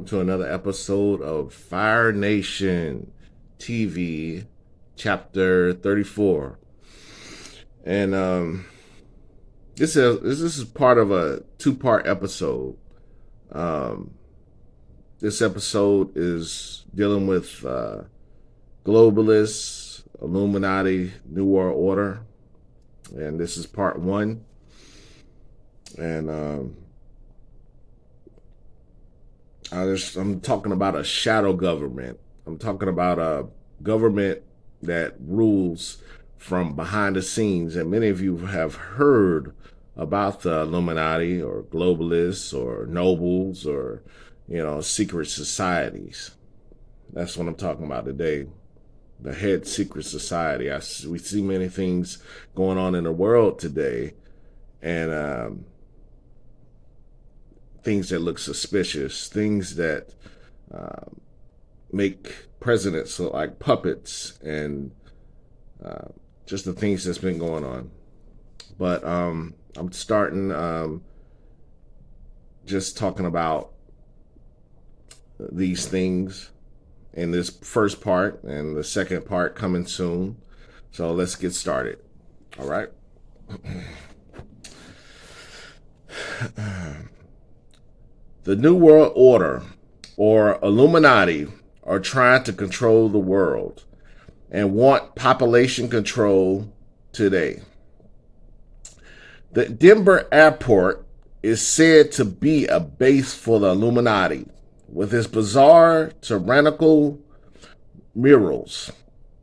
welcome to another episode of Fire Nation TV, Chapter 34. And this is part of a two-part episode. This episode is dealing with Globalists, Illuminati, New World Order, and this is part one. And I'm talking about a shadow government. I'm talking about a government that rules from behind the scenes. And many of you have heard about the Illuminati or globalists or nobles or, secret societies. That's what I'm talking about today. The head secret society. We see many things going on in the world today, and things that look suspicious, things that make presidents look like puppets, and just the things that's been going on. But I'm starting just talking about these things in this first part, and the second part coming soon. So let's get started. All right. The New World Order, or Illuminati, are trying to control the world and want population control today. The Denver airport is said to be a base for the Illuminati, with its bizarre, tyrannical murals.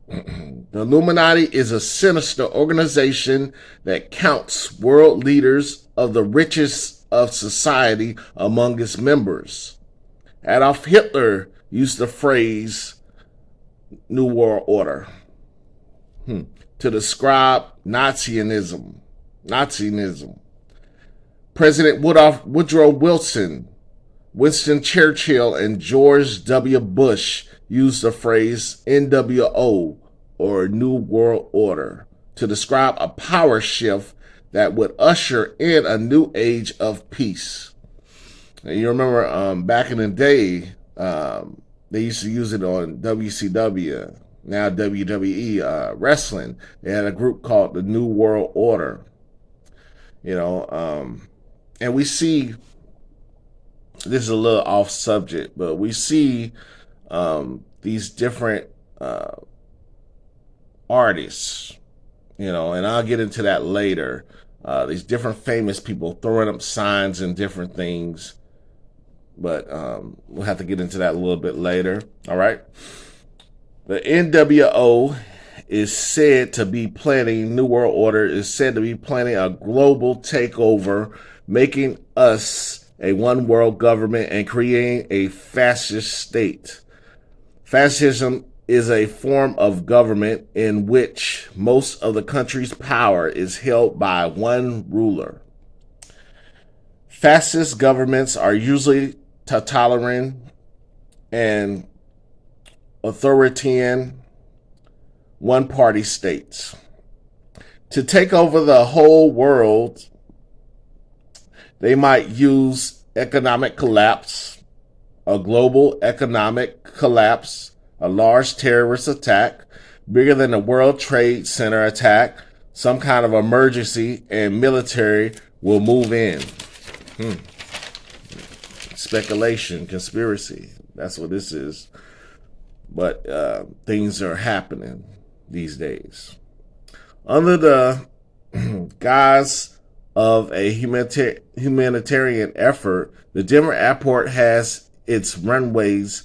The Illuminati is a sinister organization that counts world leaders of the richest of society among its members. Adolf Hitler used the phrase New World Order to describe Nazism. President Woodrow Wilson, Winston Churchill, and George W. Bush used the phrase NWO, or New World Order, to describe a power shift that would usher in a new age of peace. And you remember back in the day, they used to use it on WCW, now WWE wrestling. They had a group called the New World Order. And we see, this is a little off subject, but we see these different artists, and I'll get into that later. These different famous people throwing up signs and different things, but we'll have to get into that a little bit later. All right. The NWO is said to be planning, New World Order is said to be planning a global takeover, making us a one world government and creating a fascist state. Fascism is a form of government in which most of the country's power is held by one ruler. Fascist governments are usually totalitarian and authoritarian one-party states. To take over the whole world, they might use economic collapse, a global economic collapse, a large terrorist attack, bigger than the World Trade Center attack, some kind of emergency, and military will move in. Speculation, conspiracy, that's what this is. But things are happening these days. Under the guise of a humanitarian effort, the Denver airport has its runways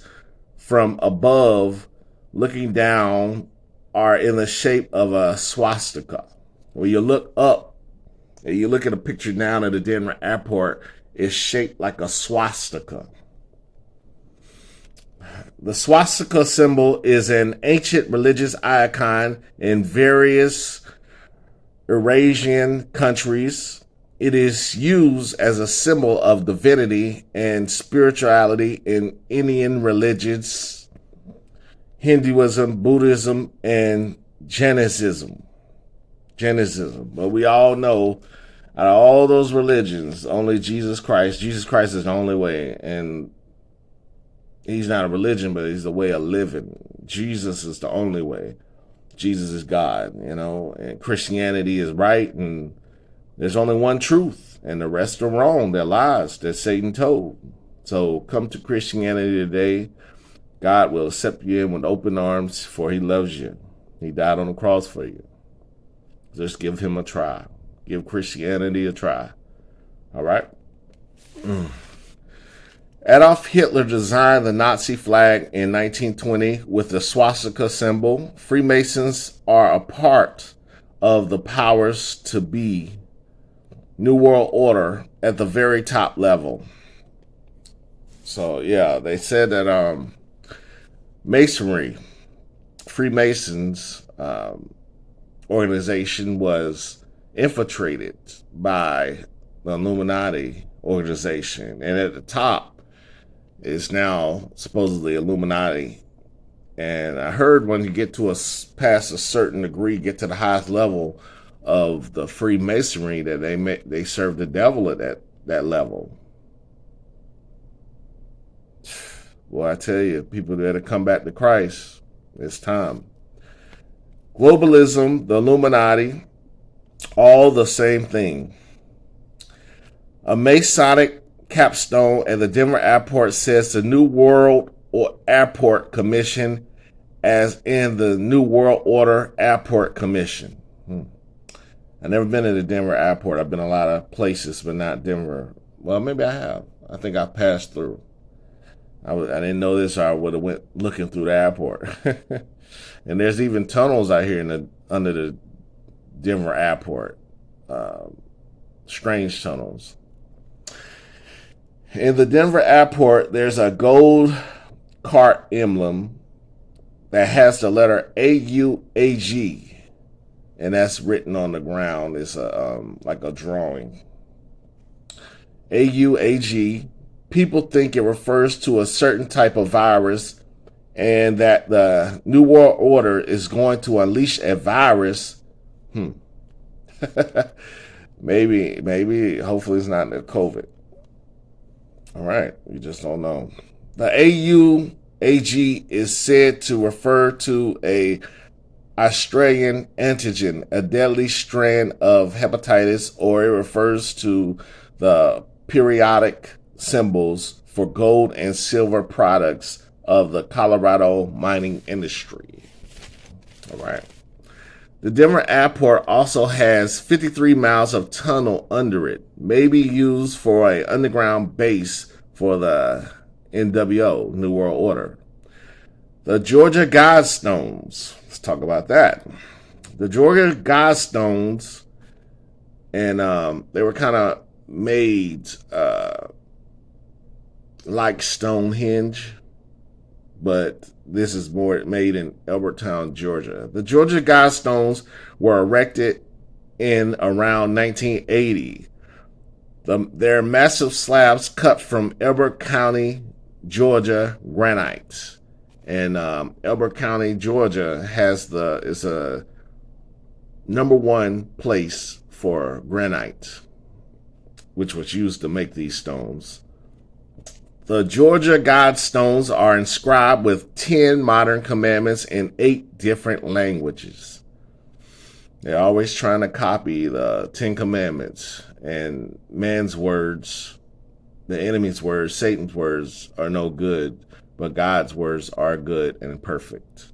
from above looking down are in the shape of a swastika. When you look up and you look at a picture down at the Denver airport, it's shaped like a swastika. The swastika symbol is an ancient religious icon in various Eurasian countries. It is used as a symbol of divinity and spirituality in Indian religions, Hinduism, Buddhism, and Jainism. But we all know, out of all those religions, only Jesus Christ is the only way. And He's not a religion, but he's a way of living. Jesus is the only way. Jesus is God, and Christianity is right, and there's only one truth, and the rest are wrong. They're lies that Satan told. So come to Christianity today. God will accept you in with open arms, for he loves you. He died on the cross for you. Just give him a try. Give Christianity a try. All right? Adolf Hitler designed the Nazi flag in 1920 with the swastika symbol. Freemasons are a part of the powers to be New World Order at the very top level. So, yeah, they said that Masonry, Freemasons organization was infiltrated by the Illuminati organization. And at the top is now supposedly Illuminati. And I heard when you get to past a certain degree, get to the highest level of the Freemasonry, that they serve the devil at that level. Well, I tell you, people better come back to Christ. It's time. Globalism, the Illuminati, all the same thing. A Masonic capstone at the Denver airport says the New World Airport Commission, as in the New World Order Airport Commission. I've never been to the Denver airport. I've been a lot of places, but not Denver. Well, maybe I have. I think I passed through. I didn't know this, or I would have went looking through the airport. And there's even tunnels out here under the Denver airport. Strange tunnels. In the Denver airport, there's a gold cart emblem that has the letter AUAG. And that's written on the ground. It's like a drawing. AUAG. People think it refers to a certain type of virus, and that the New World Order is going to unleash a virus. Maybe, hopefully it's not the COVID. All right, we just don't know. The AUAG is said to refer to a Australian antigen, a deadly strand of hepatitis, or it refers to the periodic symbols for gold and silver products of the Colorado mining industry. All right. The Denver airport also has 53 miles of tunnel under it, maybe used for an underground base for the NWO, New World Order. The Georgia Guidestones. Let's talk about that. The Georgia Guidestones, and they were kind of made like Stonehenge, but this is more made in Elbertown, Georgia. The Georgia Guidestones were erected in around 1980. They're massive slabs cut from Elbert County, Georgia granite. And Elbert County, Georgia is a number one place for granite, which was used to make these stones. The Georgia Guidestones are inscribed with 10 modern commandments in 8 different languages. They're always trying to copy the 10 commandments, and man's words, the enemy's words, Satan's words are no good, but God's words are good and perfect.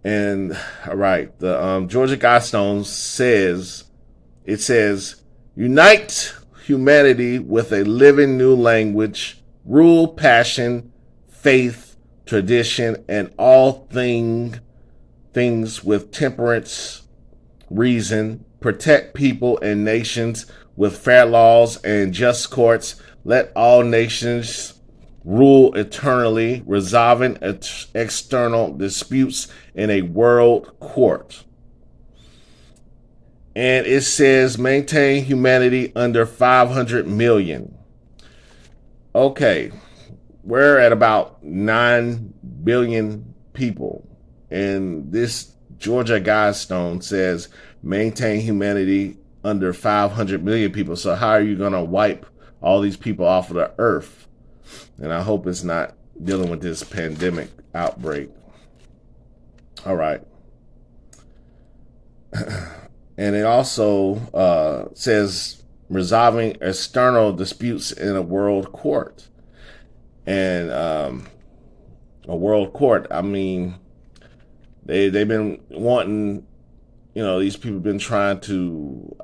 And all right, the Georgia Guidestones says, unite humanity with a living new language, rule, passion, faith, tradition, and all things with temperance, reason, protect people and nations with fair laws and just courts. Let all nations rule eternally, resolving external disputes in a world court. And it says maintain humanity under 500 million. Okay, we're at about 9 billion people. And this Georgia Guidestone says maintain humanity under 500 million people. So how are you going to wipe all these people off of the earth? And I hope it's not dealing with this pandemic outbreak. All right. And it also says resolving external disputes in a world court. And a world court, I mean, they've been wanting, these people have been trying to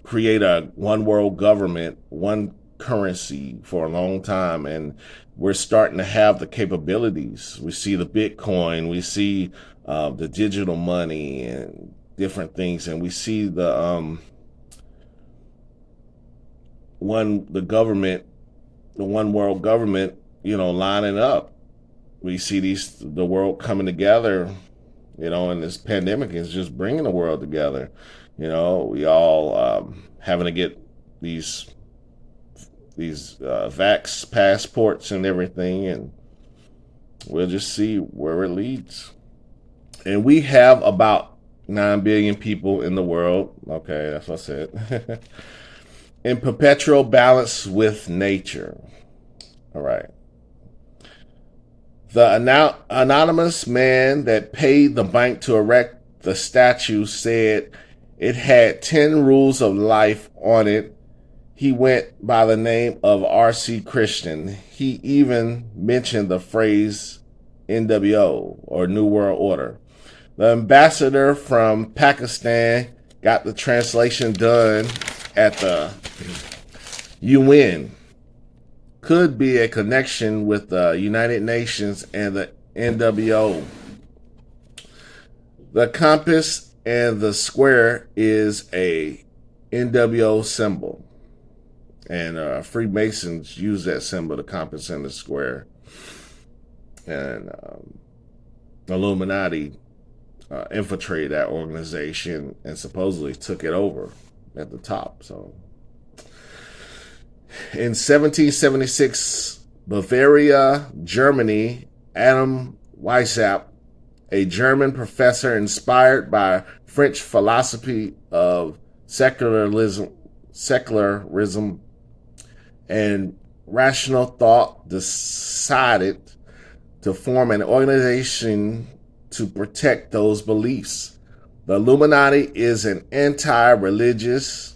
create a one world government, one currency for a long time, and we're starting to have the capabilities. We see the Bitcoin, we see the digital money and different things, and we see the one world government, lining up. We see the world coming together, and this pandemic is just bringing the world together. We all having to get these vax passports and everything, and we'll just see where it leads. And we have about 9 billion people in the world. Okay, that's what I said. In perpetual balance with nature. All right. The anonymous man that paid the bank to erect the statue said it had 10 rules of life on it. He went by the name of R.C. Christian. He even mentioned the phrase NWO, or New World Order. The ambassador from Pakistan got the translation done at the UN. Could be a connection with the United Nations and the NWO. The compass and the square is a NWO symbol. And Freemasons use that symbol, the compass and the square. And Illuminati infiltrated that organization and supposedly took it over at the top. So, in 1776, Bavaria, Germany, Adam Weishaupt, a German professor inspired by French philosophy of secularism and rational thought, decided to form an organization to protect those beliefs. The Illuminati is anti-religious.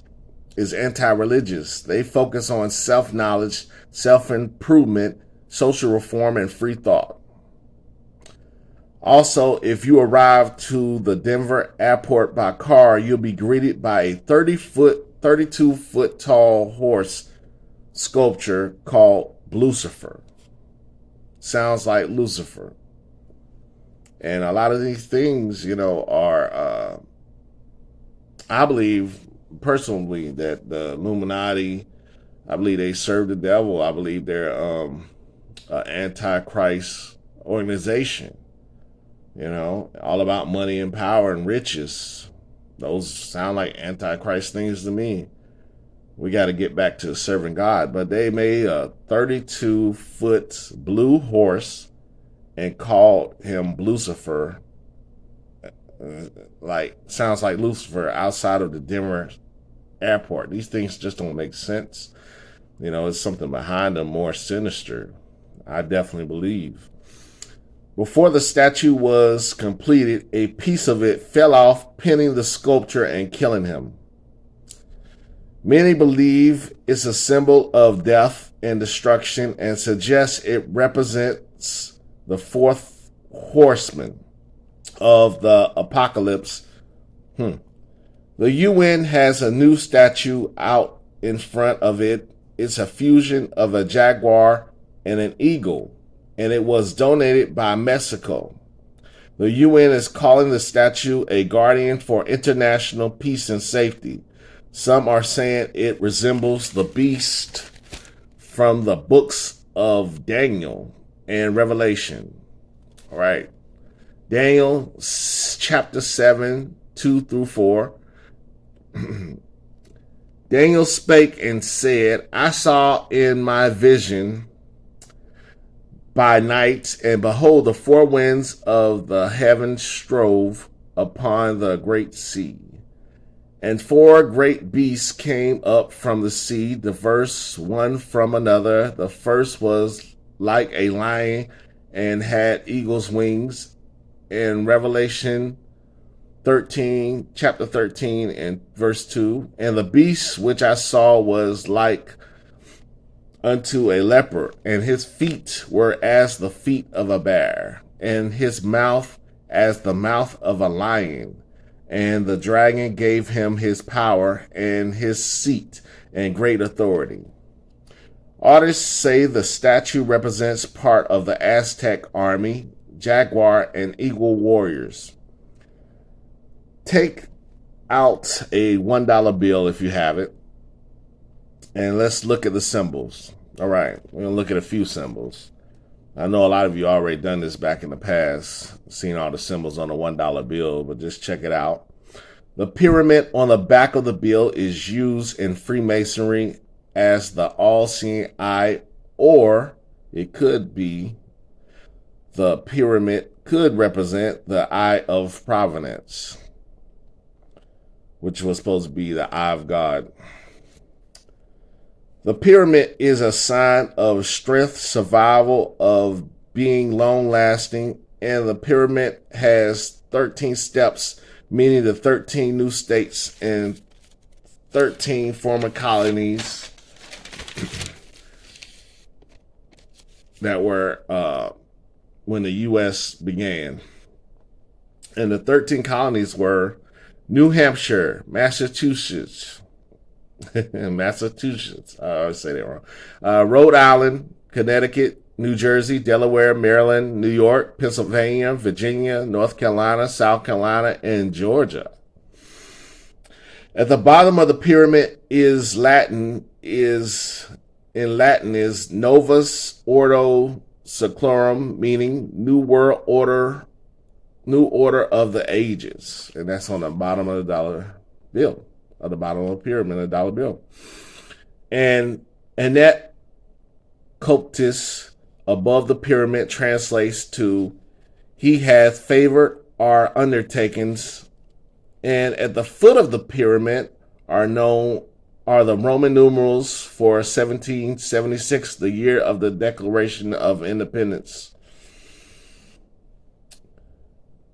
They focus on self-knowledge, self-improvement, social reform, and free thought. Also, if you arrive to the Denver airport by car, you'll be greeted by a 32-foot tall horse sculpture called Lucifer. Sounds like Lucifer. And a lot of these things, are, I believe personally that the Illuminati, I believe they serve the devil. I believe they're an antichrist organization. All about money and power and riches. Those sound like antichrist things to me. We got to get back to serving God. But they made a 32-foot blue horse and called him Lucifer. Sounds like Lucifer outside of the Denver airport. These things just don't make sense. It's something behind them more sinister. I definitely believe. Before the statue was completed, a piece of it fell off, pinning the sculpture and killing him. Many believe it's a symbol of death and destruction and suggest it represents the fourth horseman of the apocalypse. The UN has a new statue out in front of it. It's a fusion of a jaguar and an eagle, and it was donated by Mexico. The UN is calling the statue a guardian for international peace and safety. Some are saying it resembles the beast from the books of Daniel and Revelation. All right. Daniel chapter 7, 2-4. Daniel spake and said, I saw in my vision by night, and behold, the four winds of the heaven strove upon the great sea. And four great beasts came up from the sea, diverse one from another. The first was like a lion and had eagle's wings. In Revelation 13, chapter 13, and verse 2. And the beast which I saw was like unto a leopard, and his feet were as the feet of a bear, and his mouth as the mouth of a lion. And the dragon gave him his power and his seat and great authority. Artists say the statue represents part of the Aztec army, jaguar, and eagle warriors. Take out a $1 bill if you have it, and let's look at the symbols. All right, we're going to look at a few symbols. I know a lot of you already done this back in the past, seen all the symbols on a $1 bill, but just check it out. The pyramid on the back of the bill is used in Freemasonry as the all-seeing eye, or it could be the pyramid could represent the eye of providence, which was supposed to be the eye of God. The pyramid is a sign of strength, survival, of being long-lasting, and the pyramid has 13 steps, meaning the 13 new states and 13 former colonies that were when the U.S. began. And the 13 colonies were New Hampshire, Massachusetts, Massachusetts, I always say that wrong, Rhode Island, Connecticut, New Jersey, Delaware, Maryland, New York, Pennsylvania, Virginia, North Carolina, South Carolina, and Georgia. At the bottom of the pyramid is Novus Ordo Seclorum, meaning New World Order, New Order of the Ages. And that's on the bottom of the dollar bill, at the bottom of the pyramid, a dollar bill. And Annette Coptis above the pyramid translates to, he hath favored our undertakings. And at the foot of the pyramid are the Roman numerals for 1776, the year of the Declaration of Independence.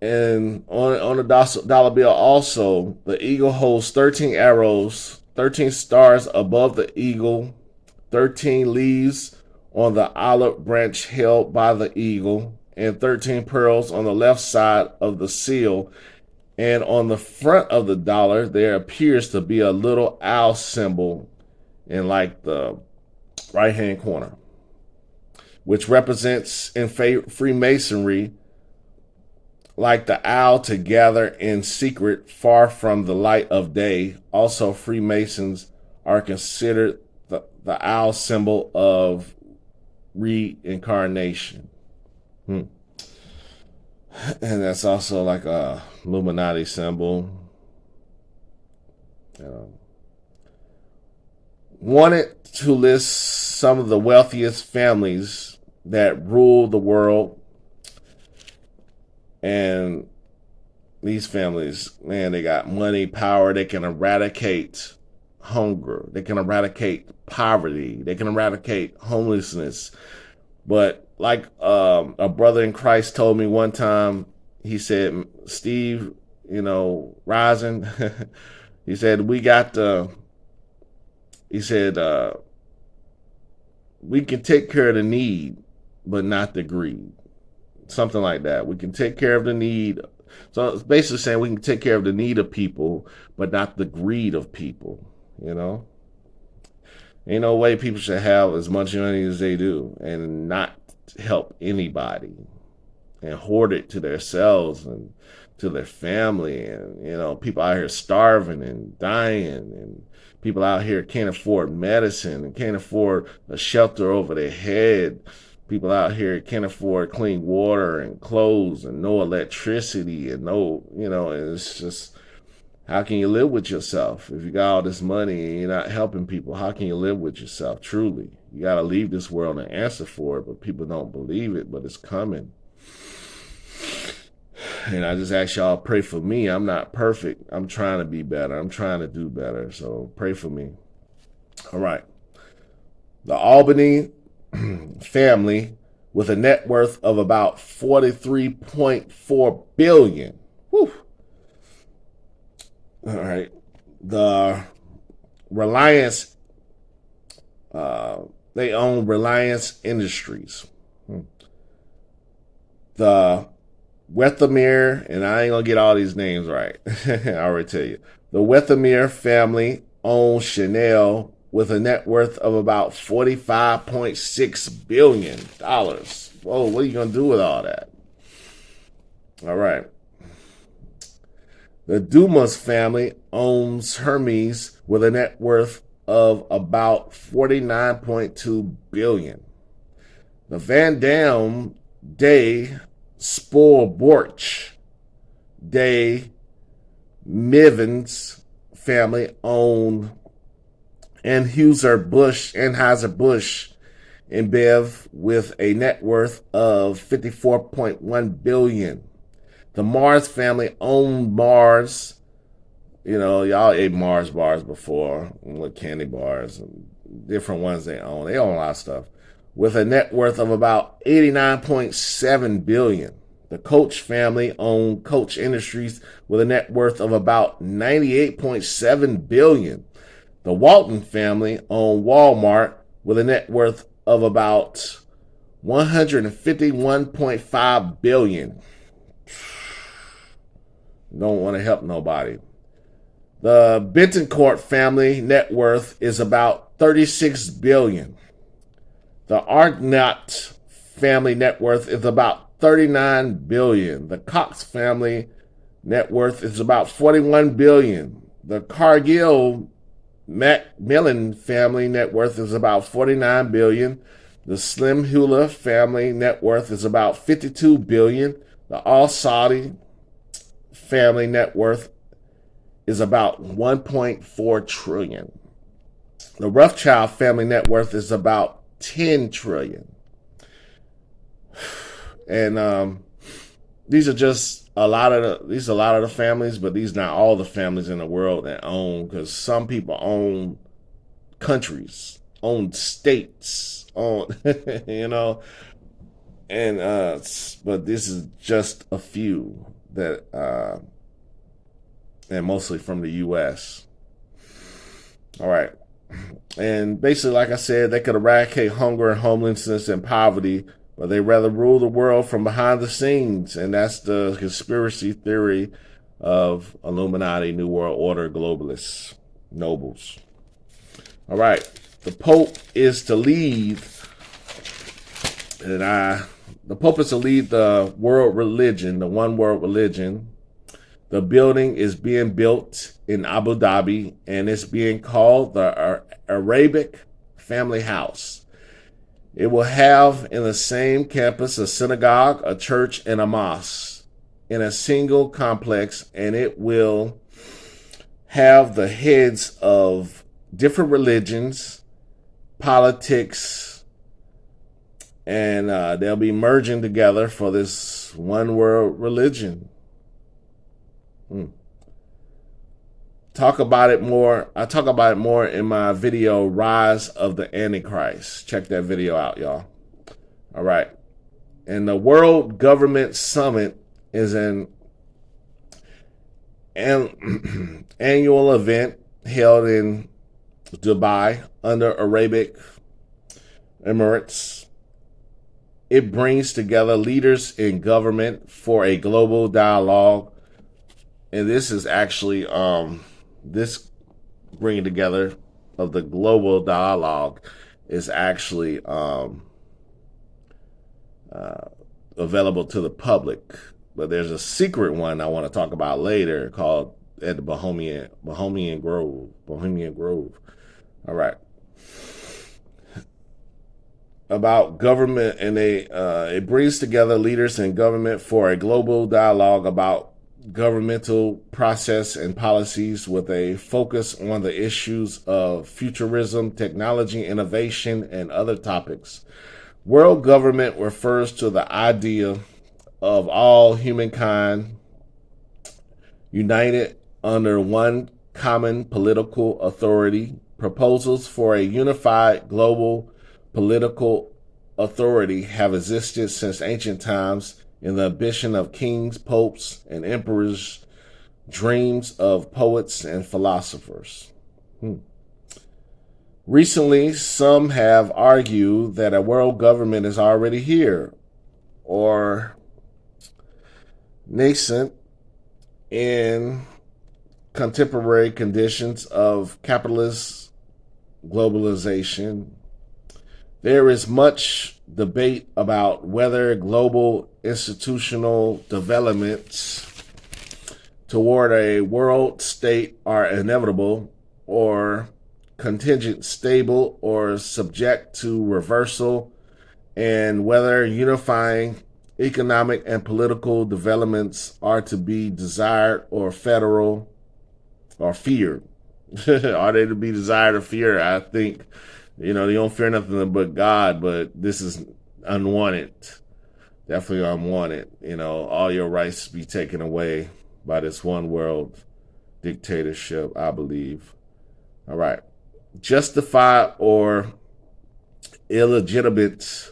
And on the dollar bill also, the eagle holds 13 arrows, 13 stars above the eagle, 13 leaves on the olive branch held by the eagle, and 13 pearls on the left side of the seal. And on the front of the dollar, there appears to be a little owl symbol in like the right-hand corner, which represents in Freemasonry like the owl to gather in secret far from the light of day. Also, Freemasons are considered the owl symbol of reincarnation. And that's also like a Illuminati symbol. Wanted to list some of the wealthiest families that rule the world. And these families, man, they got money, power. They can eradicate hunger. They can eradicate poverty. They can eradicate homelessness. But like a brother in Christ told me one time, he said, Steve, rising, he said, we can take care of the need, but not the greed. Something like that. We can take care of the need. So it's basically saying we can take care of the need of people, but not the greed of people, Ain't no way people should have as much money as they do and not help anybody and hoard it to themselves and to their family. And, people out here starving and dying, and people out here can't afford medicine and can't afford a shelter over their head. People out here can't afford clean water and clothes and no electricity and no, and it's just, how can you live with yourself? If you got all this money and you're not helping people, how can you live with yourself truly? You got to leave this world and answer for it, but people don't believe it, but it's coming. And I just ask y'all pray for me. I'm not perfect. I'm trying to be better. I'm trying to do better. So pray for me. All right. The Albany family with a net worth of about 43.4 billion. Whew. All right. The Reliance, they own Reliance Industries. The Wethermere, and I ain't gonna get all these names right. I already tell you. The Wethermere family owns Chanel with a net worth of about $45.6 billion. Whoa, what are you gonna do with all that? All right. The Dumas family owns Hermes with a net worth of about $49.2 billion. The Van Dam de Spoorborch de Mivens family owned Anheuser-Busch InBev with a net worth of $54.1 billion. The Mars family owned Mars. You know, y'all ate Mars bars before, with candy bars and different ones they own. They own a lot of stuff with a net worth of about $89.7 billion. The Coach family owned Coach Industries with a net worth of about $98.7 billion. The Walton family owned Walmart with a net worth of about $151.5 billion. Don't want to help nobody. The Bentoncourt family net worth is about $36 billion. The Arnott family net worth is about $39 billion. The Cox family net worth is about $41 billion. The Cargill Macmillan family net worth is about $49 billion. The Slim Hula family net worth is about $52 billion. The Al Saudi family net worth is about $1.4 trillion. The Rothschild family net worth is about $10 trillion. And these are just a lot of the families, but these are not all the families in the world that own, because some people own countries, own states, own you know, and but this is just a few that and mostly from the U.S. All right. And basically, like I said, they could eradicate hunger and homelessness and poverty, but they rather rule the world from behind the scenes. And that's the conspiracy theory of Illuminati, New World Order, globalists, nobles. All right. The Pope is to lead, the Pope is to lead the world religion, the one world religion. The building is being built in Abu Dhabi, and it's being called the Arabic Family House. It will have in the same campus a synagogue, a church, and a mosque in a single complex, and it will have the heads of different religions, politics, and they'll be merging together for this one world religion. Talk about it more. I talk about it more in my video, Rise of the Antichrist. Check that video out, y'all. All right. And the World Government Summit is an annual event held in Dubai under Arabic Emirates. It brings together leaders in government for a global dialogue. And this is actually this bringing together of the global dialogue is actually available to the public. But there's a secret one I want to talk about later called at the Bohemian Grove. All right. About government, and it brings together leaders in government for a global dialogue about governmental process and policies with a focus on the issues of futurism, technology, innovation, and other topics. World government refers to the idea of all humankind united under one common political authority. Proposals for a unified global political authority have existed since ancient times in the ambition of kings, popes, and emperors, dreams of poets and philosophers. Recently, some have argued that a world government is already here or nascent in contemporary conditions of capitalist globalization. There is much debate about whether global institutional developments toward a world state are inevitable or contingent, stable, or subject to reversal, and whether unifying economic and political developments are to be desired or federal or feared. Are they to be desired or feared? I think, you don't fear nothing but God, but this is unwanted. Definitely unwanted. All your rights be taken away by this one world dictatorship, I believe. All right. Justify or illegitimate,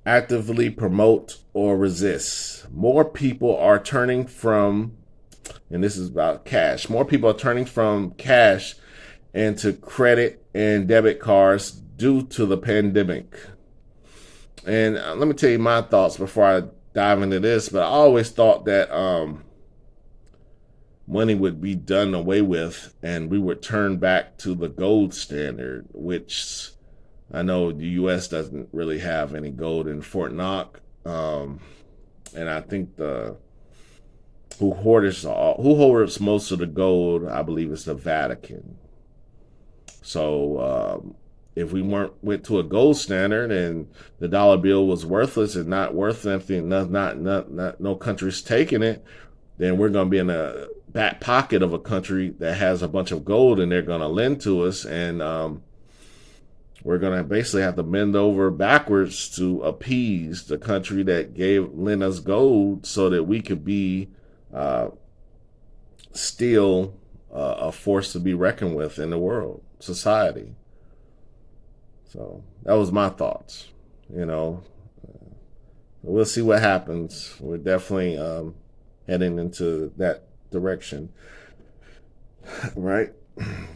actively promote or resist. More people are turning from, and this is about cash, more people are turning from cash into credit and debit cards due to the pandemic. And let me tell you my thoughts before I dive into this, but I always thought that money would be done away with and we would turn back to the gold standard, which I know the U.S. doesn't really have any gold in Fort Knox. And I think who hoards most of the gold, I believe, is the Vatican. So if we went to a gold standard and the dollar bill was worthless and not worth anything, no country's taking it, then we're going to be in a back pocket of a country that has a bunch of gold and they're going to lend to us, and we're going to basically have to bend over backwards to appease the country that lent us gold so that we could be still a force to be reckoned with in the world, society. So that was my thoughts. We'll see what happens. We're definitely heading into that direction, right?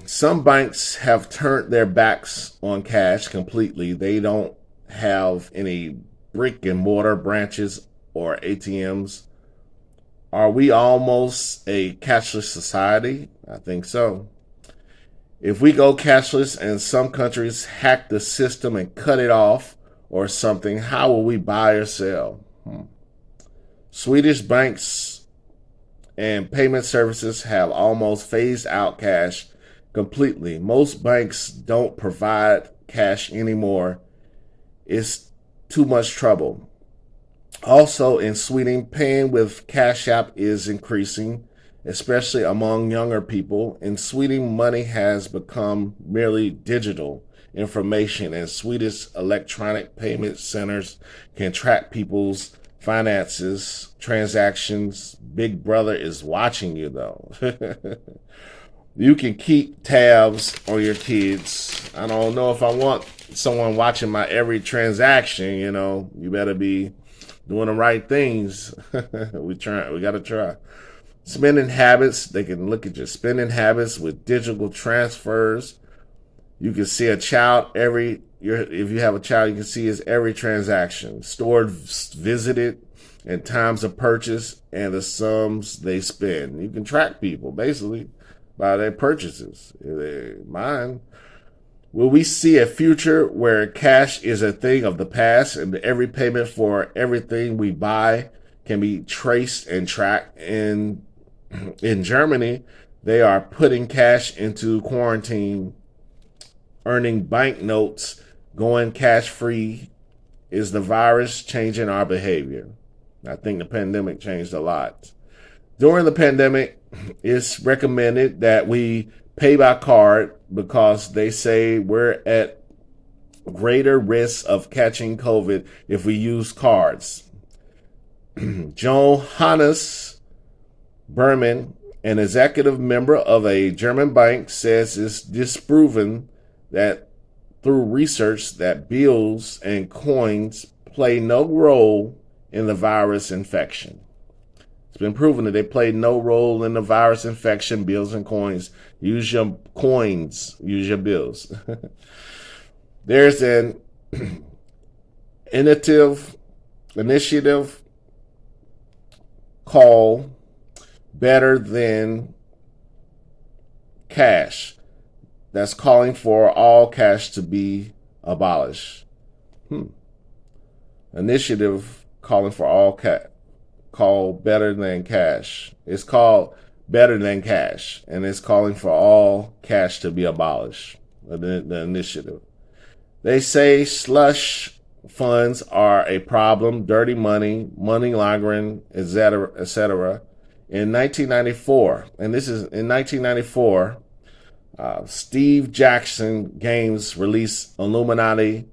Some banks have turned their backs on cash completely. They don't have any brick and mortar branches or ATMs. Are we almost a cashless society? I think so. If we go cashless and some countries hack the system and cut it off or something, how will we buy or sell? Swedish banks and payment services have almost phased out cash completely. Most banks don't provide cash anymore. It's too much trouble. Also in Sweden, paying with Cash App is increasing, especially among younger people. In Sweden, money has become merely digital information, and Swedish electronic payment centers can track people's finances, transactions. Big Brother is watching you, though. You can keep tabs on your kids. I don't know if I want someone watching my every transaction. You better be doing the right things. We got to try. Spending habits. They can look at your spending habits with digital transfers. You can see a child if you have a child, you can see his every transaction, stored, visited, and times of purchase, and the sums they spend. You can track people basically by their purchases. Mine. Will we see a future where cash is a thing of the past and every payment for everything we buy can be traced and tracked? In Germany, they are putting cash into quarantine, earning banknotes, going cash free. Is the virus changing our behavior? I think the pandemic changed a lot. During the pandemic, it's recommended that we pay by card because they say we're at greater risk of catching COVID if we use cards. Johannes Berman, an executive member of a German bank, says it's disproven that through research that bills and coins play no role in the virus infection. It's been proven that they play no role in the virus infection, bills and coins. Use your coins, use your bills. There's an initiative called Better Than Cash that's calling for all cash to be abolished. Initiative calling for all cash, called Better Than Cash. It's called Better Than Cash, and it's calling for all cash to be abolished. The initiative. They say slush funds are a problem, dirty money, money laundering, etc., etc. In 1994, and this is in 1994, Steve Jackson Games released Illuminati,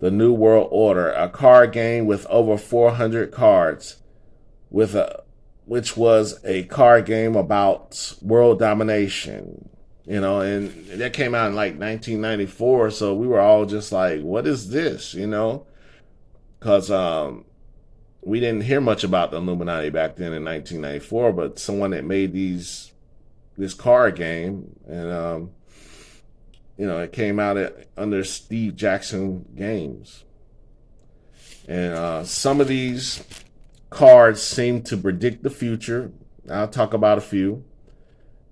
the New World Order, a card game with over 400 cards, which was a card game about world domination. You know, and that came out in like 1994, so we were all just like, what is this, you know? Because we didn't hear much about the Illuminati back then in 1994, but someone that made this card game, and you know, it came out under Steve Jackson Games. And some of these cards seem to predict the future. I'll talk about a few.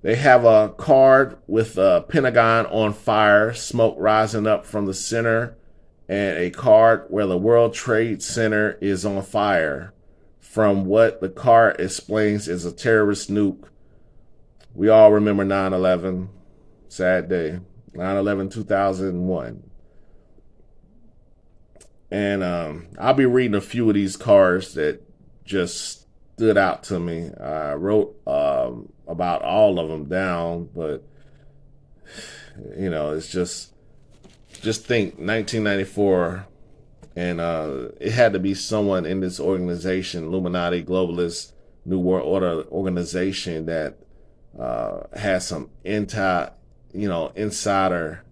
They have a card with a Pentagon on fire, smoke rising up from the center, and a card where the World Trade Center is on fire from what the card explains is a terrorist nuke. We all remember 9/11, sad day, 9/11, 2001. And I'll be reading a few of these cards that just stood out to me. I wrote about all of them down, but you know, it's just think 1994, and it had to be someone in this organization, Illuminati, Globalist, New World Order organization, that has some insider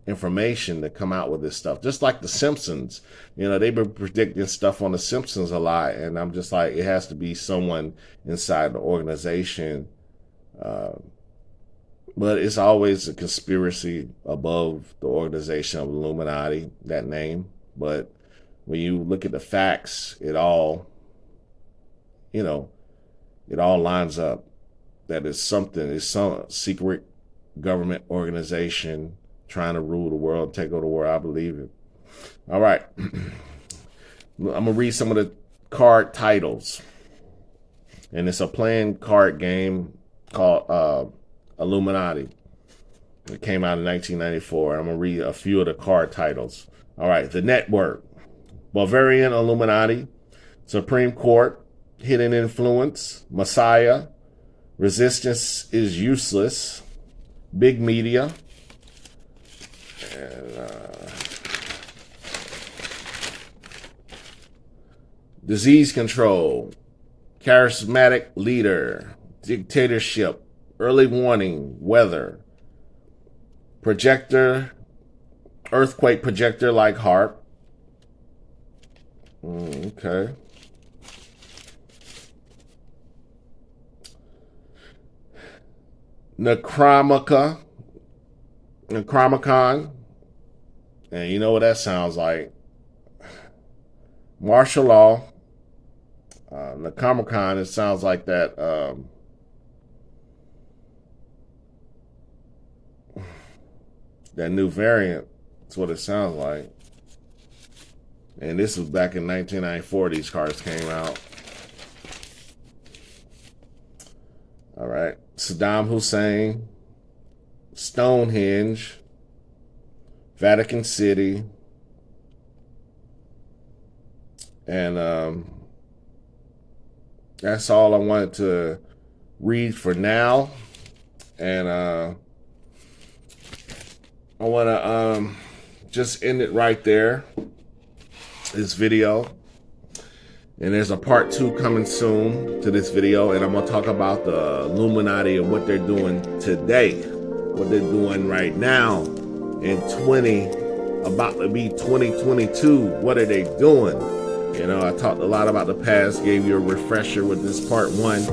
information to come out with this stuff. Just like the Simpsons, you know, they've been predicting stuff on the Simpsons a lot, and I'm just like, it has to be someone inside the organization. But it's always a conspiracy above the organization of Illuminati, that name. But when you look at the facts, it all lines up. That is it's some secret government organization trying to rule the world, take over the world. I believe it. All right. I'm going to read some of the card titles. And it's a playing card game called Illuminati. It came out in 1994. I'm going to read a few of the card titles. All right. The Network, Bavarian Illuminati, Supreme Court, Hidden Influence, Messiah, Resistance is Useless, Big Media, and Disease Control, Charismatic Leader, Dictatorship, Early Warning, Weather, Projector, Earthquake Projector like HARP. Okay. Necromicon. And you know what that sounds like. Martial law. Necromicon, it sounds like that that new variant. That's what it sounds like. And this was back in 1994 these cards came out. All right. Saddam Hussein, Stonehenge, Vatican City, and that's all I wanted to read for now. And I want to just end it right there, this video. And there's a part 2 coming soon to this video, and I'm gonna talk about the Illuminati and what they're doing today, what they're doing right now in about to be 2022. What are they doing? You know, I talked a lot about the past, gave you a refresher with this part 1,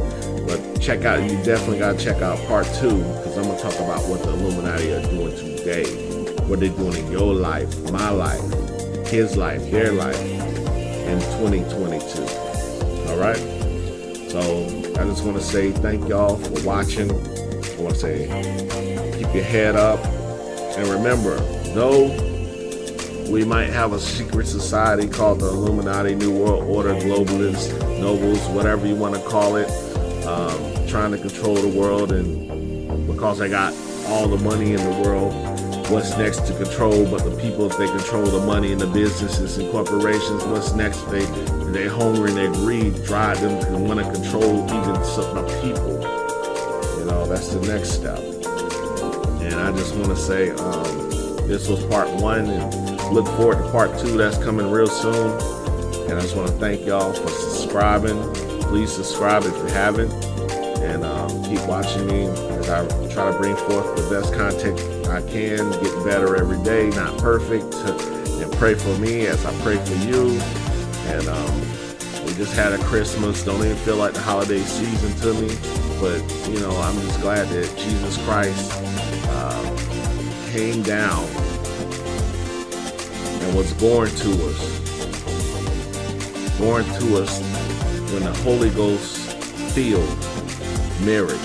but you definitely gotta check out part 2, because I'm gonna talk about what the Illuminati are doing today, what they're doing in your life, my life, his life, their life in 2022. All right. So I just want to say thank y'all for watching. I want to say keep your head up, and remember, though we might have a secret society called the Illuminati, New World Order, Globalists, Nobles, whatever you want to call it, trying to control the world, and because they got all the money in the world, what's next to control but the people? If they control the money and the businesses and corporations, what's next? They hunger and their greed drive them to want to control even the people. You know, that's the next step. And I just want to say this was part 1, and look forward to part 2 that's coming real soon. And I just want to thank y'all for subscribing. Please subscribe if you haven't, and keep watching me as I try to bring forth the best content I can, get better every day, not perfect, and pray for me as I pray for you. And we just had a Christmas, don't even feel like the holiday season to me, but you know, I'm just glad that Jesus Christ came down and was born to us when the Holy Ghost filled Mary.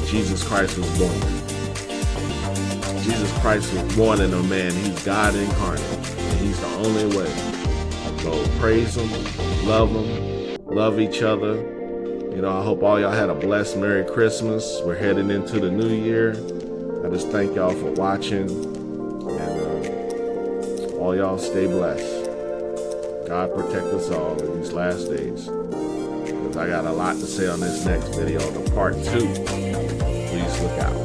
Jesus Christ was born. Jesus Christ was more than a man. He's God incarnate, and he's the only way. So praise him, love each other. You know, I hope all y'all had a blessed Merry Christmas. We're heading into the new year. I just thank y'all for watching, and all y'all stay blessed. God protect us all in these last days, because I got a lot to say on this next video, the part 2. Please look out.